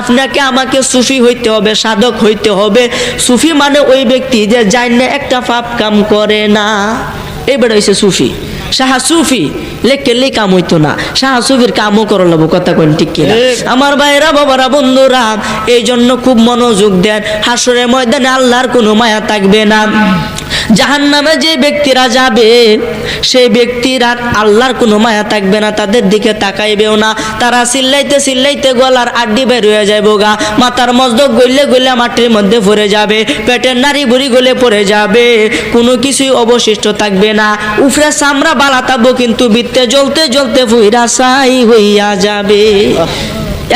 আপনাকে আমাকে সুফি হইতে হবে, সাধক হইতে হবে। সুফি মানে ওই ব্যক্তি যে জানে একটা পাপ কাম করে না, এবার হইছে সুফি। সাহা সুফি লেখলে কাম হইতো না, সাহা সুফির কামও করে লব, কথা কোন ঠিক কিনা? আমার ভাইরা বাবারা বন্ধুরা, এই জন্য খুব মনোযোগ দেন। হাসরের ময়দানে আল্লাহর কোনো মায়া থাকবে না। জাহান্নামে যে ব্যক্তিরা যাবে সেই ব্যক্তিরা আল্লাহর কোনো মায়া থাকবে না, তাদের দিকে তাকাইবেও না। তারা চিল্লাইতে চিল্লাইতে গলার আড্ডি বের হয়ে যাবে গা, মাথার মস্তক গলে গলে মাটির মধ্যে পড়ে যাবে, পেটের নাড়ি বুড়ি গলে পড়ে যাবে, কোনো কিছুই অবশিষ্ট থাকবে না। উফরে চামড়া বালা থাকবো, কিন্তু ভিতরে জ্বলতে জ্বলতে ফুইরা ছাই হইয়া যাবে।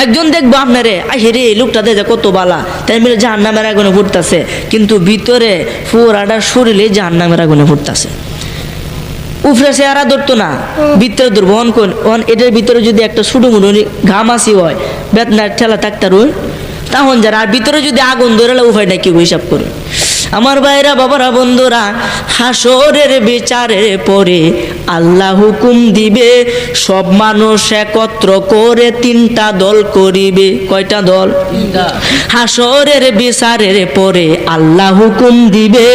একজন দেখবো আপনারে, আরে লোকটা দেখে কত বালা, তাই মিলে জাহান্নামের আগুনে ফুটতেছে, কিন্তু ভিতরে পুরাটা শরীরে জাহান্নামের আগুনে ফুটতেছে। উপরে চেহারা ধরতো না, ভিতরে ধরবো। এটার ভিতরে যদি একটা ছোটো মুড়ো ঘামাসি হয়, বেতনার ঠেলা থাকতার তখন যারা, আর ভিতরে যদি আগুন ধরে উপায় নাকি হিসাব করে। আমার ভাইরা বাবারা বন্ধুরা, হাসরের বিচারের পরে আল্লাহ হুকুম দিবে, সব মানুষ একত্র করে তিনটা দল করিবে। কয়টা দল? হাসরের বিচারের পরে আল্লাহ হুকুম দিবে,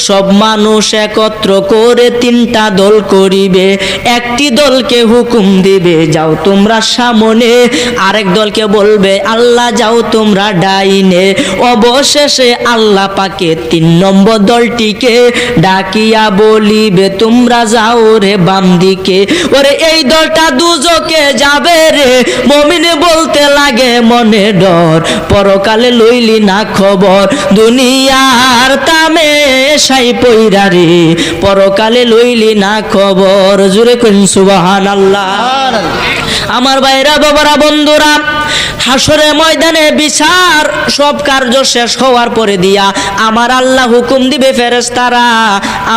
সব মানুষ একত্র করে তিনটা দল করিবে। একটি দলকে হুকুম দিবে, যাও তোমরা সামনে, আরেক দলকে বলবে আল্লাহ যাও তোমরা ডাইনে। অবশেষে আল্লাহ পাকে 3 নম্বর দলটিকে ডাকিয়া বলিবে তোমরা যাও রে বাম দিকে। ওরে এই দলটা দুজকে যাবে রে, মুমিনে বলতে লাগে মনে ডর, পরকালে লইলি না খবর, দুনিয়ার তামে সাই পইরা রে, পরকালে লইলি না খবর। জুরে কইন সুবহানাল্লাহ। আমার ভাইরা বাবারা বন্ধুরা, হাসরের ময়দানে বিচার সব কার্য শেষ হওয়ার পরে দিয়া আমার আল্লাহ হুকুম দিবে, ফেরেশতারা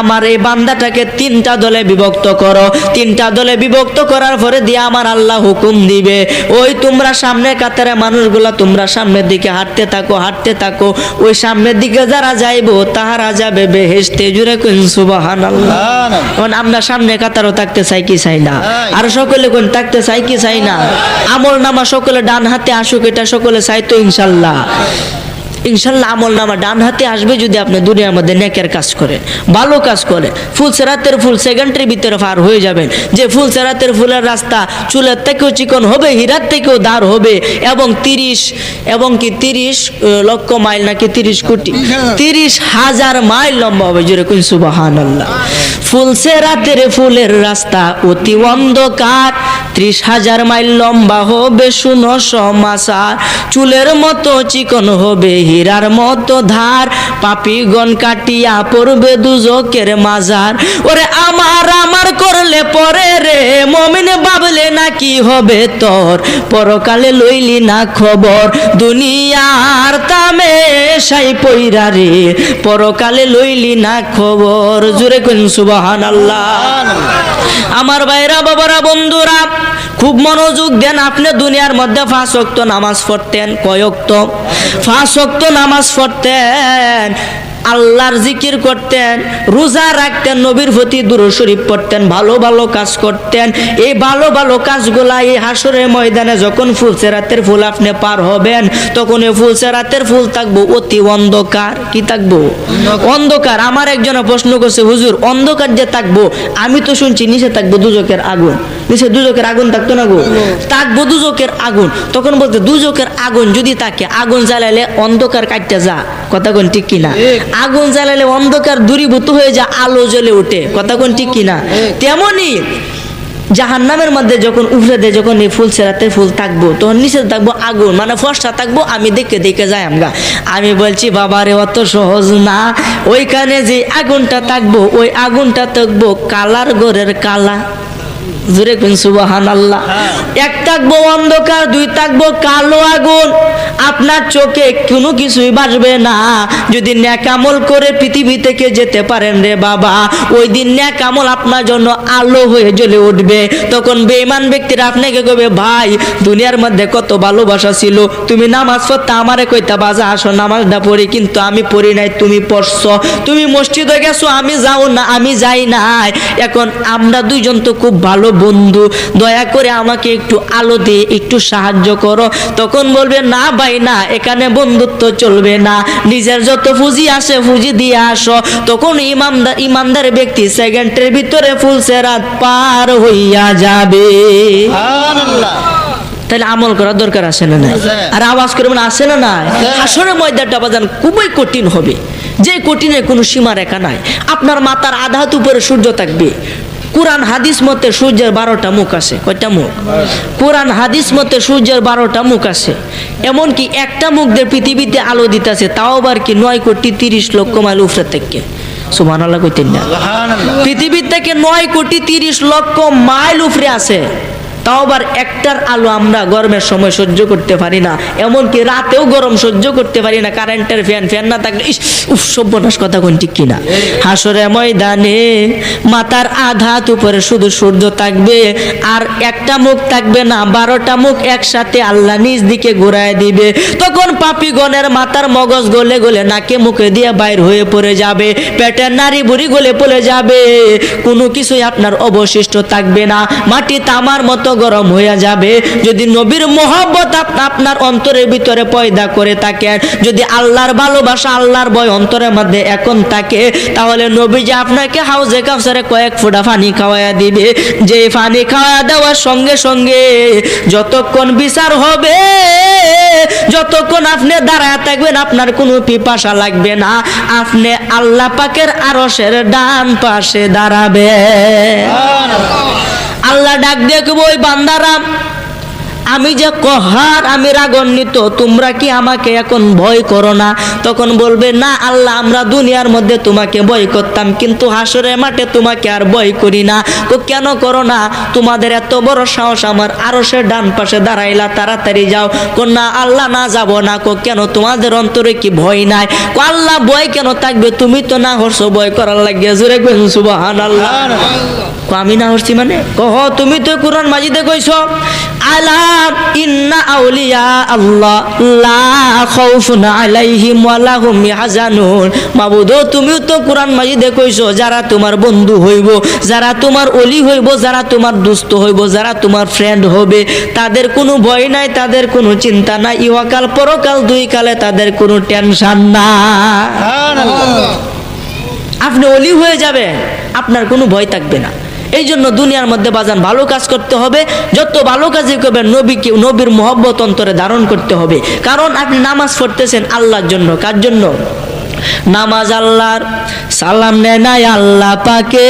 আমার এই বান্দাটাকে 3টা দলে বিভক্ত করো। 3টা দলে বিভক্ত করার পরে দিয়া আমার আল্লাহ হুকুম দিবে, ওই তোমরা সামনে কাতারে মানুষগুলা তোমরা সামনের দিকে হাঁটতে থাকো, হাঁটতে থাকো। ওই সামনের দিকে যারা যাইবো তাহারা যাবে বেহেশতে। জুরে কইন সুবহানাল্লাহ। আমরা সামনে কাতারও থাকতে চাই কি চাই না? আর সকলে কোন থাকতে চাই কি চাই না? আমল নামা সকলে ডান হাতে আসুক, এটা সকলে চাইতো ইনশাল্লাহ। ইনশাল্লাহ আমল নামা ডান হাতে আসবে যদি আপনি দুনিয়ার মধ্যে নেকের কাজ করেন, ভালো কাজ করেন। ফুলসেরাতের ফুল সেকেন্ডের ভিতরে পার হয়ে যাবেন। যে ফুলসেরাতের ফুলের রাস্তা চুলের থেকেও চিকন হবে, হীরার থেকেও দাঁড় হবে, এবং 30 লক্ষ মাইল নাকি 30 কোটি 30,000 মাইল লম্বা হবে। জোরে কইন সুবহানাল্লাহ। ফুলসেরাতের ফুলের রাস্তা অতি অন্ধকার, 30,000 মাইল লম্বা হবে, শুনো সমাচার। চুলের মতো চিকন হবে, হীরার মতো ধার, পাপীগণ কাটিয়া পড়বে দুজকের মাজার। ওরে আমার আমার করলে পরে রে, মুমিনে ভাবলে নাকি হবে তোর, পরকালে লইলি না খবর, দুনিয়ার তামে সাই পইরা রে, পরকালে লইলি না খবর। জুরে কইন সুবহানাল্লাহ। আমার ভাইরা বাবারা বন্ধুরা, খুব মনোযোগ দেন। আপনি দুনিয়ার মধ্যে 5 ওয়াক্ত নামাজ পড়তেন। কয় ওয়াক্ত? 5 ওয়াক্ত নামাজ পড়তেন, আল্লাহর জিকির করতেন, রোজা রাখতেন, নবীর প্রতি দুরূদ শরীফ পড়তেন, ভালো ভালো কাজ করতেন। এই ভালো ভালো কাজগুলা এই হাসরের ময়দানে যখন ফুলসেরাতের ফুল আপনি পার হবেন, তখন এই ফুলসেরাতের ফুল থাকবো অতি অন্ধকার। কি থাকবো? অন্ধকার। আমার একজনে প্রশ্ন করছে, হুজুর অন্ধকার যে থাকবো, আমি তো শুনছি নিচে থাকবো দুজকের আগুন। নিচে দুজকের আগুন থাকতো না গো? থাকবো দুজকের আগুন। তখন বলতে দুজকের আগুন যদি থাকে, আগুন জ্বালাইলে অন্ধকার কাটতে যা। কথা কোন ঠিক কিনা? আগুন জ্বালাইলে অন্ধকার দূরীভূত হয়ে যা, আলো জ্বলে ওঠে। কথা কোন ঠিক কিনা? তেমনি জাহান্নামের মধ্যে যখন উপরে দিয়ে যখন এই ফুলসেরাতের ফুল থাকবো, তখন নিচে থাকবো আগুন, মানে ফর্সা থাকবো। আমি দেখে দেখে যাই আমরা। আমি বলছি বাবারে অত সহজ না। ওইখানে যে আগুনটা থাকবো, ওই আগুনটা থাকবো কালার ঘরের কালা। জুরে কোন সুবহানাল্লাহ। 1 থাকবো অন্ধকার, 2 থাকবো কালো আগুন। আপনার চোখে কোনো কিছুই বাজবে না। যদি নেক আমল করে পৃথিবী থেকে যেতে পারেন রে বাবা, ওই দিন নেক আমল আপনার জন্য আলো হয়ে জ্বলে উঠবে। তখন বেঈমান ব্যক্তিরা আপনাকে কইবে, ভাই দুনিয়ার মধ্যে কত ভালোবাসা ছিল, তুমি নামাজ পড়তে আমারে কইতা বাজা আসো নামাজটা পড়ি, কিন্তু আমি পড়ি নাই, তুমি পড়ছো। তুমি মসজিদে গেছো, আমি আমি যাই নাই। এখন আমরা দুইজন তো খুব ভালো বন্ধু, দয়া করে আমাকে একটু আলো দিয়ে একটু সাহায্য করো। তখন বলবে, না ভাই না, এখানে বন্ধুত্ব চলবে না, নিজের যত পুঁজি আসে পুঁজি দিয়ে আসো। তখন ইমানদার ব্যক্তি সেকেন্ডের ভিতরে ফুলসে রাত পার হইয়া যাবে। তাহলে আমল করার দরকার আছে না নাই? আর আওয়াজ করে মানে আছে না নাই? হাসরের ময়দানটা বাজান খুবই কঠিন হবে, যে কঠিনের কোনো সীমা রেখা নাই। আপনার মাথার আধা হাত উপরে সূর্য থাকবে। কোরআন হাদিস মতে সূর্যের 12টা মুখ আছে। কয়টা মুখ? কোরআন হাদিস মতে সূর্যের 12টা মুখ আছে। এমনকি একটা মুখ দিয়ে পৃথিবীতে আলো দিতেছে, তাও আবার কি 9,30,00,000 মাইল উপরে থেকে। সুবহানাল্লাহ কইতেন না? পৃথিবী থেকে 9,30,00,000 মাইল উপরে আছে, তাও আবার একটার আলো আমরা গরমের সময় সহ্য করতে পারি না, এমনকি রাতেও গরম সহ্য করতে পারি না। কারেন্টের ফ্যান না থাকলে সর্বনাশ, কথা কোন ঠিক কিনা? হাসরে ময়দানে মাথার আধাত উপরে শুধু সূর্য থাকবে, আর একটা মুখ থাকবে না, 12টা মুখ একসাথে আল্লাহ নিজ দিকে ঘুরায় দিবে। তখন পাপীগণের মাথার মগজ গলে গলে নাকে মুখে দিয়ে বাইর হয়ে পড়ে যাবে, পেটের নাড়ি বুড়ি গলে পড়ে যাবে, কোনো কিছুই আপনার অবশিষ্ট থাকবে না, মাটি তামার মতো গরম হয়ে যাবে। যদি নবীর মোহব্বত আপনার অন্তরের ভিতরে পয়দা করে থাকেন, যদি আল্লাহর ভালোবাসা আল্লাহর ভয় অন্তরের মধ্যে এখন থাকে, তাহলে নবী যে আপনাকে হাউজে কাউসারে কয়েক ফোঁটা পানি খাওয়াইয়া দিবে। যে পানি খাওয়া দেওয়ার সঙ্গে সঙ্গে যতক্ষণ বিচার হবে, যতক্ষণ আপনি দাঁড়ায় থাকবেন, আপনার কোনো পিপাসা লাগবে না, আপনি আল্লাহ পাকের আরশের ডান পাশে দাঁড়াবে। আল্লাহ ডাক দিয়ে কইবো, ওই বান্দারা, আমি যে কহার, আমি রাগান্বিত, তোমরা কি আমাকে এখন ভয় করো না? তখন বলবে, না আল্লাহ, আমরা দুনিয়ার মধ্যে তোমাকে ভয় করতাম, কিন্তু হাসরের মাঠে তোমাকে আর ভয় করি না। কেন করো না? তোমাদের এত বড় সাহস, আমার আরশের ডান পাশে দাঁড়াইলা, তাড়াতাড়ি যাও। না আল্লাহ, না যাব না। কেন, তোমাদের অন্তরে কি ভয় নাই? আল্লাহ, ভয় কেন থাকবে? তুমি তো না হরছো ভয় করার লাগিয়া। জোরে কইন সুবহানাল্লাহ। আমি না হরছি মানে? কহ, তুমি তো কোরআন মাজিদে কইছো, আলা ইন্না আউলিয়া আল্লাহ লা খাউফুন আলাইহিম ওয়া লাহুম ইয়াহজানুন। মাবুদ, তুমিও তো কোরআন মাজিদে কইছো, যারা তোমার বন্ধু হইব, যারা তোমার ওলি হইব, যারা তোমার দোস্ত হইব, যারা তোমার ফ্রেন্ড হবে, তাদের কোনো ভয় নাই, তাদের কোনো চিন্তা নাই, ইহকাল পরকাল দুই কালে তাদের কোনো টেনশন নাই। আপনি ওলি হয়ে যাবেন, আপনার কোনো ভয় থাকবে না। এই জন্য দুনিয়ার মধ্যে বাজান ভালো কাজ করতে হবে, যত ভালো কাজই করবেন নবীর মহব্বত অন্তরে ধারণ করতে হবে। কারণ আপনি নামাজ পড়তেছেন আল্লাহর জন্য। কার জন্য? নামাজ আল্লাহর, সালাম নেয় নাই আল্লাহ পাকে,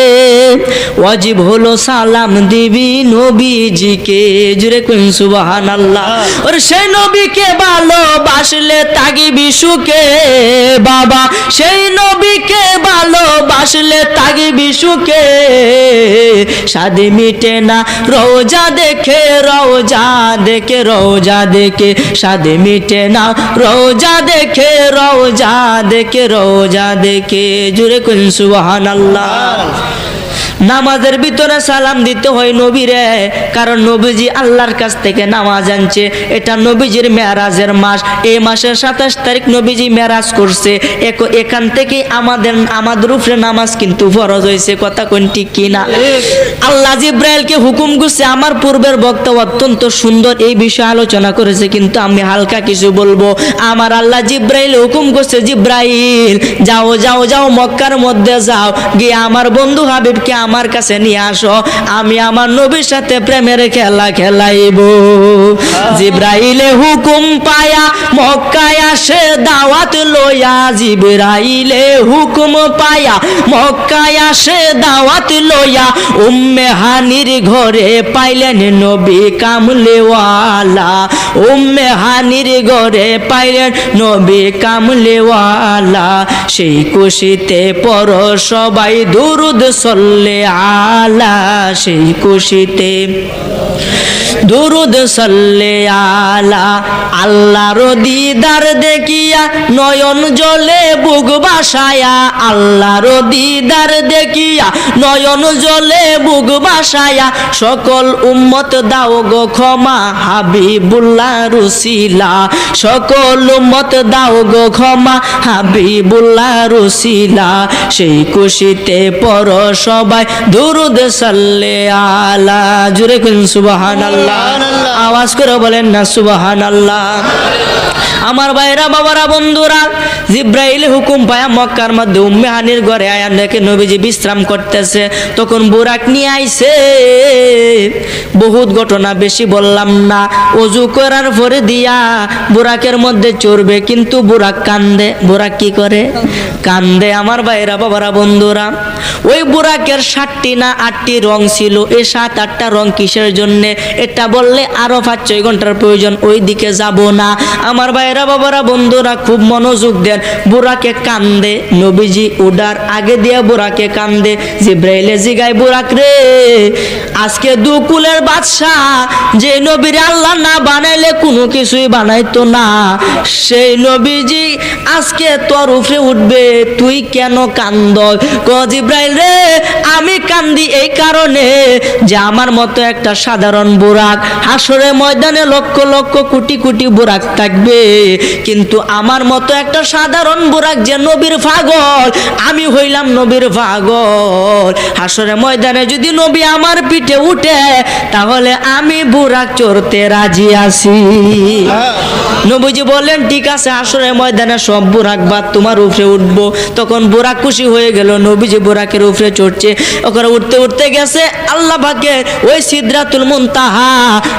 ওয়াজিব হলো সালাম দিবি নবীজিকে। জুড়ে কইন সুবহানাল্লাহ। আর সেই নবীকে ভালোবাসলে তাগিবি সুখে বাবা, সেই নবীকে ভালোবাসলে তাগিবি সুখে। সাদে মিটে না রওজা দেখে, রওজা দেখে, রওজা দেখে, সাদে মিটে না রওজা দেখে, রওজা দেখে, রওজা দেখে। জুড়ে কইন সুবহানাল্লাহ। নামাজের ভিতরে সালাম দিতে হয় নবীরে, কারণ নবীজি আল্লাহর কাছ থেকে নামাজ আনছে। এটা নবীজির মেরাজের মাস। এই মাসের 27 তারিখ নবীজি মেরাজ করছে। এখান থেকে আমাদের উপরে নামাজ কিন্তু ফরজ হয়েছে। কথা কোন ঠিক কিনা? আল্লাহ জিব্রাইলকে হুকুম করছে। আমার পূর্বের বক্তব্য অত্যন্ত সুন্দর এই বিষয়ে আলোচনা করেছে, কিন্তু আমি হালকা কিছু বলবো। আমার আল্লাহ জিব্রাইল হুকুম করছে, জিব্রাইল যাও যাও যাও, মক্কার মধ্যে যাও, গিয়ে আমার বন্ধু হাবিবকে আমার কাছে নিয়ে আসো, আমি আমার নবীর সাথে প্রেমের খেলা খেলাইব। জিব্রাইলে হুকুম পায়া মক্কায় আসে দাওয়াত লইয়া, জিব্রাইলে হুকুম পায়া মক্কায় আসে দাওয়াত লইয়া। উম্মে হানির ঘরে পাইলেন নবী কামলেওয়ালা, উম্মে হানির ঘরে পাইলেন নবী কামলেওয়ালা। সেই খুশিতে পর সবাই দুরুদ সল্লে আলা, সেই খুশিতে দুরুদ সল্লে আলা। আল্লাহর দিদার দেখিয়া নয়ন জলে বুক বাসায়া, আল্লাহর দিদার দেখিয়া নয়ন জলে বুক বাসায়া। সকল উম্মত দাও গো ক্ষমা, হাবিবুল্লাহ রসিলা, সকল উম্মত দাও গো ক্ষমা, হাবিবুল্লাহ রসিলা। সেই খুশিতে পর সবাই দুরুদ সাল্লে আলা। জুড়ে কোন সুবহানাল্লাহ। আওয়াজ করে বলেন না সুবহানাল্লাহ। আমার ভাইরা বাবারা বন্ধুরা, জিব্রাইল হুকুম পায়া মক্কার মধ্যে উম্মে হানির ঘরে আয়া দেখে নবীজি বিশ্রাম করতেছে। তখন বুরাক নিয়ে আইছে। বহুত ঘটনা, বেশি বললাম না। ওযু করার পরে দিয়া বুরাকের মধ্যে চড়বে, কিন্তু বুরাক কান্দে। বুরাক কি করে? কান্দে। আমার ভাইরা বাবারা বন্ধুরা, ওই বুরাকের 7টি না 8টি রং ছিল। এই 7-8টা রং কিসের জন্যে এটা বললে আরো 5-6 ঘন্টার প্রয়োজন, ওই দিকে যাব না। আমার ভাইরা বাবারা বন্ধুরা খুব মনোযোগ দেন। বুরাকে কান্দে, নবীজি উডার আগে দিয়ে বুরাকে কান্দে। জিব্রাইলে জিগায়, বুরাক রে, আজকে দুকুলের বাদশা যে নবীর আল্লাহ না বানাইলে কোনো কিছুই বানাইতো না, সেই নবীজি আজকে তোর উপরে উঠবে, তুই কেন কান্দ? জিব্রাইল রে, আমি কান্দি এই কারণে যে আমার মতো একটা সাধারণ বুরাক, হাসরে ময়দানে লক্ষ লক্ষ কোটি কোটি বুরাক থাকবে, কিন্তু আমার মতো একটা সাধারণ বুরাক যে নবীর পাগল, আমি হইলাম নবীর পাগল। হাসরে ময়দানে যদি নবী আমার পিঠে উঠে, তাহলে আমি বুরাক চড়তে রাজি আছি। নবীজি বললেন, ঠিক আছে, হাসরে ময়দানে সব বুরাক বাদ, তোমার উপরে উঠবো। তখন বুরাক খুশি হয়ে গেল, নবীজি বুরাকের উপরে চড়ছে। ওখানে উঠতে উঠতে গেছে আল্লাহ পাকের ওই সিদরাতুল মুনতাহা,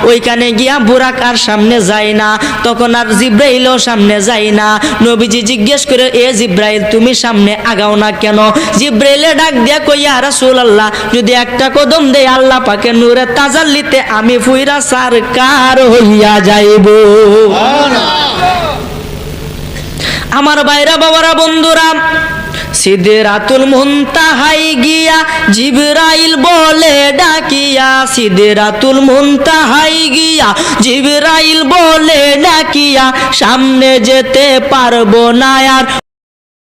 ওইখানে গিয়া বুরাক আর সামনে যায় না। তখন আর জিব্রাইলও সামনে যায় না। নবীজি জিজ্ঞেস করে, এ জিব্রাইল, তুমি সামনে আগাও না কেন? জিব্রাইলে ডাক দিয়া কই, ইয়া রাসূলুল্লাহ, যদি একটা কদম দেই আল্লাহ পাকের নূরে তাজাল্লিতে আমি ফুইরা সরকার হইয়া যাইব। আমার ভাইরা বাবারা বন্ধুরা, সিদরাতুল মুনতাহাই গিয়া জিবরাইল বলে ডাকিয়া, সিদরাতুল মুনতাহাই গিয়া জিবরাইল বলে ডাকিয়া, সামনে যেতে পারবো না আর